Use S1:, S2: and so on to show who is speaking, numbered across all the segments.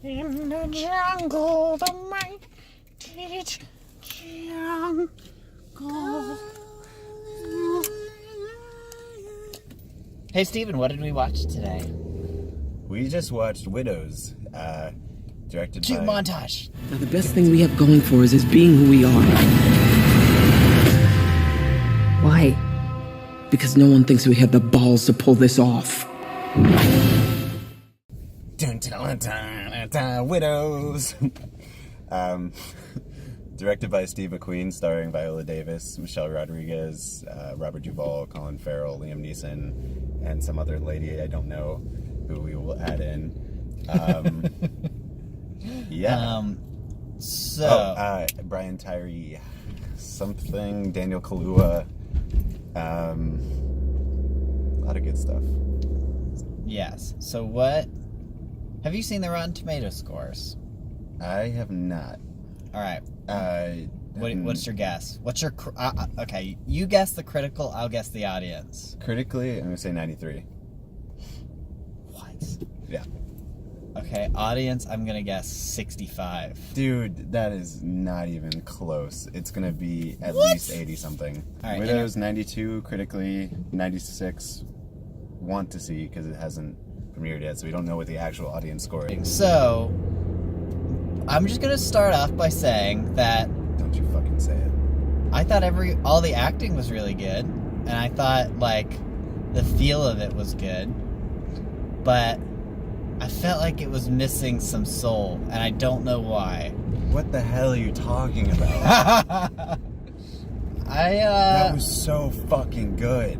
S1: In the jungle, the mighty jungle. Hey, Steven, what did we watch today?
S2: We just watched Widows, directed
S1: Cue
S2: by...
S1: montage.
S3: Now, the best thing we have going for us is being who we are. Why? Because no one thinks we have the balls to pull this off.
S2: Widows! Directed by Steve McQueen, starring Viola Davis, Michelle Rodriguez, Robert Duvall, Colin Farrell, Liam Neeson, and some other lady I don't know who we will add in. Brian Tyree, something, Daniel Kaluuya, a lot of good stuff.
S1: Yes. So what... Have you seen the Rotten Tomato scores?
S2: I have not.
S1: All right. What's your guess? What's your... okay, you guess the critical, I'll guess the audience.
S2: Critically, I'm going to say 93.
S1: What?
S2: Yeah.
S1: Okay, audience, I'm going to guess 65.
S2: Dude, that is not even close. It's going to be at least 80-something.
S1: Right,
S2: Widows, 92. Critically, 96. Want to see, because it hasn't premiered yet, so we don't know what the actual audience score is.
S1: So, I'm just going to start off by saying that...
S2: Don't you fucking say it.
S1: I thought all the acting was really good, and I thought, like, the feel of it was good, but I felt like it was missing some soul, and I don't know why.
S2: What the hell are you talking about? That was so fucking good.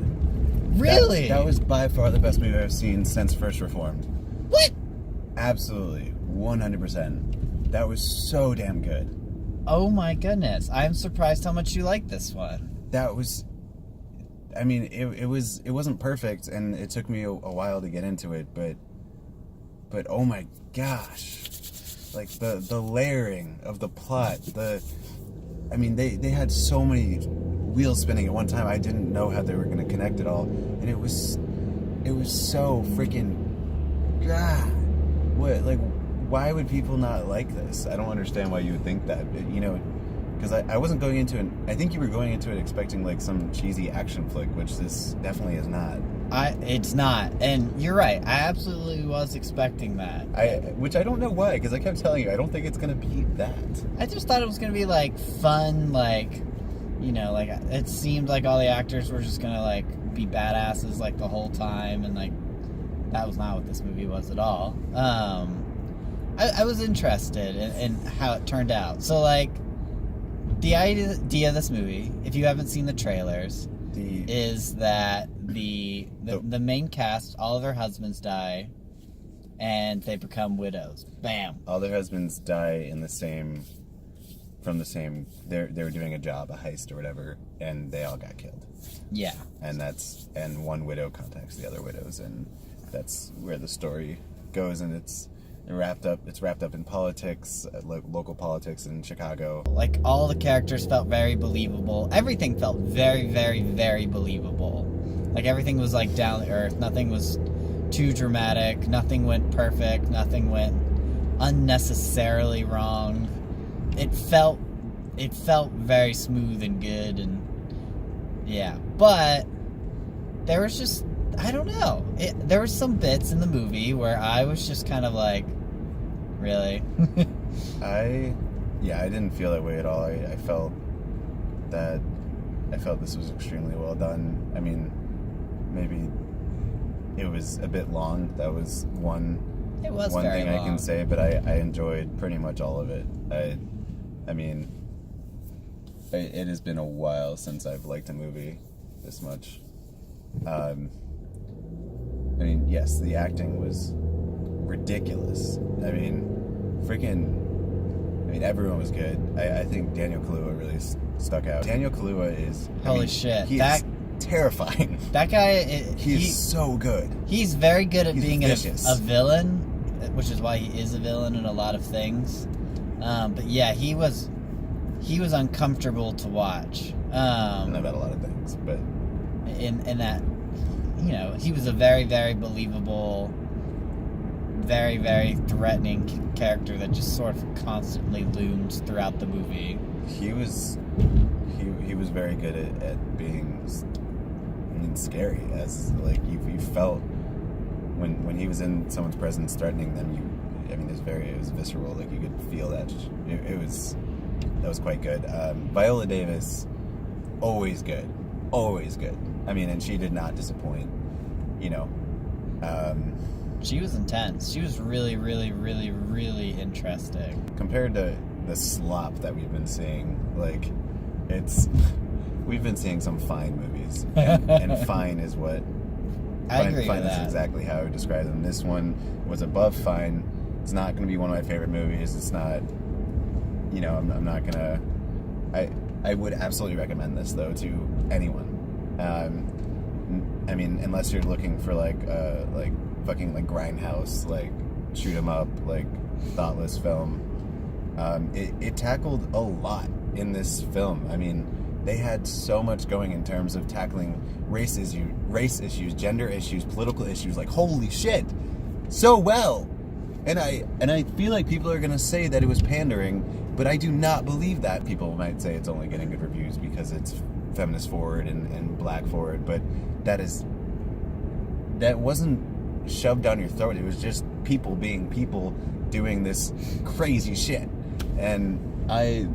S1: Really?
S2: That was by far the best movie I've seen since First Reformed.
S1: What?
S2: Absolutely. 100%. That was so damn good.
S1: Oh my goodness. I'm surprised how much you like this one.
S2: That was... I mean, it wasn't perfect, and it took me a while to get into it, but oh my gosh. Like, the layering of the plot, I mean, they had so many wheels spinning at one time. I didn't know how they were going to connect it all, and it was so freaking... God. What, like, why would people not like this? I don't understand why you would think that, you know... Because I wasn't going into it... I think you were going into it expecting, like, some cheesy action flick, which this definitely is not.
S1: It's not. And you're right. I absolutely was expecting that.
S2: Which I don't know why, because I kept telling you, I don't think it's going to be that.
S1: I just thought it was going to be, like, fun, like, you know, like, it seemed like all the actors were just going to, like, be badasses, like, the whole time, and, like, that was not what this movie was at all. I was interested in how it turned out. So, like, the idea of this movie, if you haven't seen the trailers, is that the main cast, all of their husbands die, and they become widows. Bam.
S2: All their husbands die from the same. They were doing a job, a heist or whatever, and they all got killed.
S1: Yeah.
S2: And one widow contacts the other widows, and that's where the story goes, and it's wrapped up in politics, local politics in Chicago.
S1: Like, all the characters felt very believable. Everything felt very, very, very believable. Like, everything was, like, down to earth. Nothing was too dramatic. Nothing went perfect. Nothing went unnecessarily wrong. It felt very smooth and good, and yeah. But there was just, I don't know. There were some bits in the movie where I was just kind of like, really?
S2: I didn't feel that way at all. I felt this was extremely well done. I mean, maybe it was a bit long. That was one thing I can say, but I enjoyed pretty much all of it. I mean, it has been a while since I've liked a movie this much. I mean, yes, the acting was ridiculous. I mean, everyone was good. I think Daniel Kaluuya really stuck out. Daniel Kaluuya is...
S1: Holy shit.
S2: He's terrifying.
S1: That guy...
S2: He's so good.
S1: He's very good at being a
S2: vicious.
S1: villain, which is why he is a villain in a lot of things. But yeah, he was uncomfortable to watch.
S2: About a lot of things, but...
S1: In that... he was a very, very believable, very, very threatening character that just sort of constantly looms throughout the movie.
S2: He was very good at being, scary. As like you felt when he was in someone's presence threatening them. It was visceral. Like you could feel that. That was quite good. Viola Davis, always good. And she did not disappoint.
S1: She was intense. She was really, really, really, really interesting.
S2: Compared to the slop that we've been seeing, we've been seeing some fine movies, and fine is what.
S1: I agree
S2: fine
S1: with
S2: is
S1: that.
S2: exactly how I would describe them. This one was above fine. It's not going to be one of my favorite movies. It's not. I'm not gonna. I would absolutely recommend this though to anyone. Unless you're looking for fucking Grindhouse, shoot 'em up, thoughtless film. It tackled a lot in this film. They had so much going in terms of tackling race issues, gender issues, political issues. Holy shit, so well. And I feel like people are gonna say that it was pandering, but I do not believe that. People might say it's only getting good reviews because it's feminist forward and black forward, but that wasn't shoved down your throat. It was just people being people doing this crazy shit, and I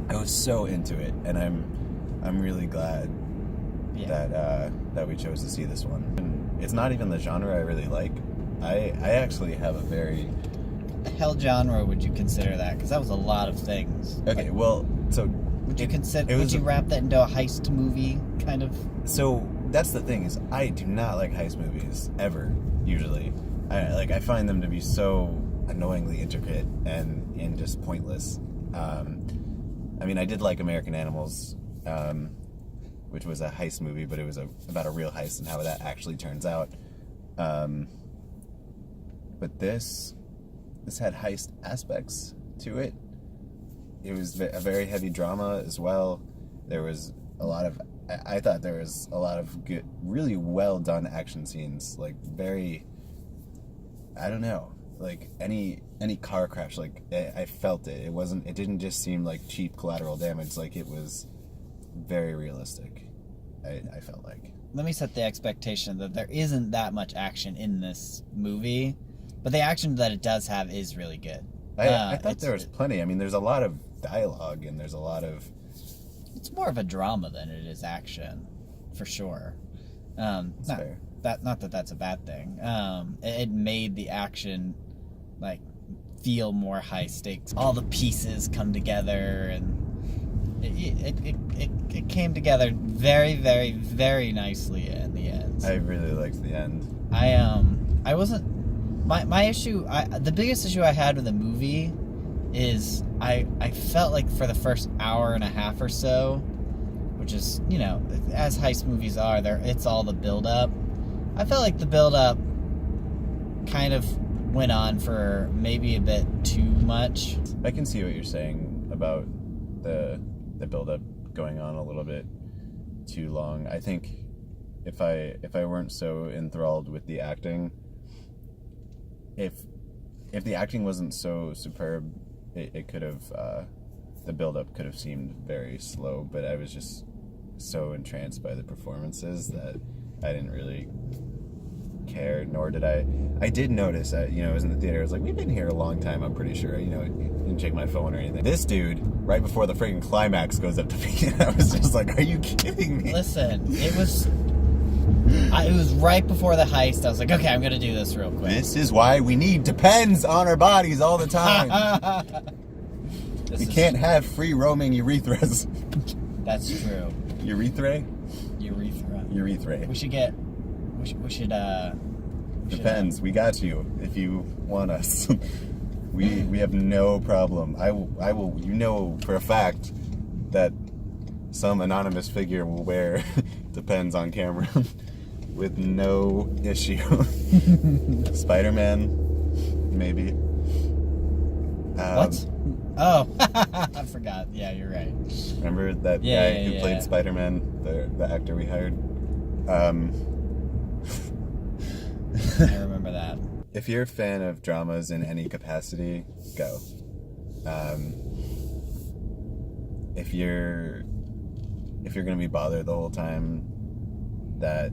S2: was so into it, and I'm really glad that we chose to see this one. And it's not even the genre I really like. I actually have a very...
S1: What the hell genre would you consider that? Because that was a lot of things.
S2: Okay, well, so...
S1: Would you wrap that into a heist movie, kind of?
S2: So, that's the thing, is I do not like heist movies, ever, usually. I find them to be so annoyingly intricate and just pointless. I did like American Animals, which was a heist movie, but it was about a real heist and how that actually turns out. But this had heist aspects to it. It was a very heavy drama as well. There was a lot of... I thought there was a lot of good, really well done action scenes. Very... I don't know. Any car crash, I felt it. It didn't just seem like cheap collateral damage. It was very realistic. I felt like.
S1: Let me set the expectation that there isn't that much action in this movie, but the action that it does have is really good.
S2: I thought there was plenty. There's a lot of dialogue, and there's a lot of...
S1: It's more of a drama than it is action, for sure.
S2: That's fair.
S1: Not that that's a bad thing. It made the action feel more high stakes. All the pieces come together, and it came together very, very, very nicely in the end.
S2: I really liked the end.
S1: I wasn't... My issue... the biggest issue I had with the movie is I felt like for the first hour and a half or so, which is, as heist movies are, it's all the build-up. I felt like the build-up kind of went on for maybe a bit too much.
S2: I can see what you're saying about the build-up going on a little bit too long. I think if I weren't so enthralled with the acting, if the acting wasn't so superb, it could have the build-up could have seemed very slow. But I was just so entranced by the performances that I didn't really care, nor did I did notice that, I was in the theater, I was like, we've been here a long time, I'm pretty sure, didn't check my phone or anything. This dude, right before the freaking climax goes up to me, and I was just like, are you kidding me?
S1: Listen, it was right before the heist. I was like, okay, I'm gonna do this real quick.
S2: This is why we need Depends on our bodies all the time. We can't have free roaming urethras.
S1: That's true.
S2: Urethra? Urethra.
S1: We should
S2: Depends. We got you if you want us. we have no problem. I will for a fact that some anonymous figure will wear Depends on camera with no issue. Spider-Man, maybe.
S1: What? Oh, I forgot. Yeah, you're right.
S2: Remember that guy who played Spider-Man, the actor we hired?
S1: I remember that.
S2: If you're a fan of dramas in any capacity, go. If you're gonna be bothered the whole time that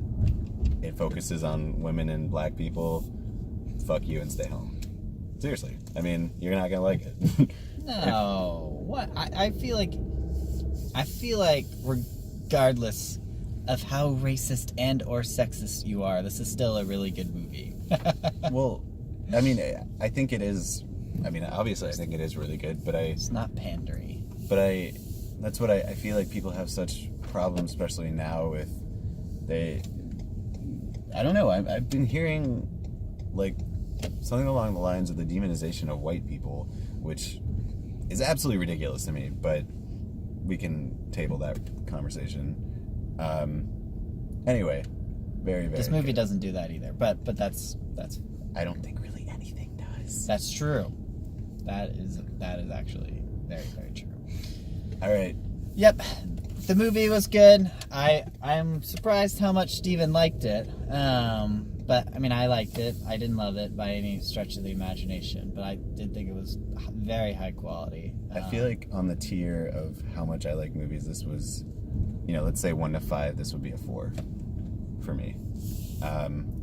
S2: it focuses on women and black people, fuck you and stay home. Seriously. I mean, you're not gonna like it.
S1: No. What? I feel like regardless of how racist and or sexist you are, this is still a really good movie.
S2: Well, I mean, I think it is. I mean, obviously, I think it is really good, but
S1: It's not pandery.
S2: That's what I feel like people have such problems, especially now with I don't know. I've been hearing like something along the lines of the demonization of white people, which is absolutely ridiculous to me. But we can table that conversation. Anyway, very, very.
S1: This movie
S2: good.
S1: doesn't do that either. But that's.
S2: I don't think really anything does.
S1: That's true. That is actually very, very true.
S2: All right.
S1: Yep. The movie was good. I'm surprised how much Steven liked it. But I mean, I liked it. I didn't love it by any stretch of the imagination, but I did think it was very high quality.
S2: I feel like on the tier of how much I like movies, this was, let's say 1 to 5, this would be a 4 for me,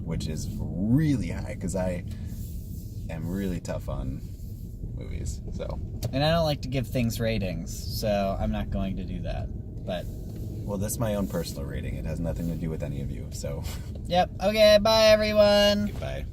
S2: which is really high because I am really tough on movies. So,
S1: and I don't like to give things ratings, so I'm not going to do that. But
S2: well, that's my own personal rating. It has nothing to do with any of you. So,
S1: yep. Okay. Bye, everyone.
S2: goodbye.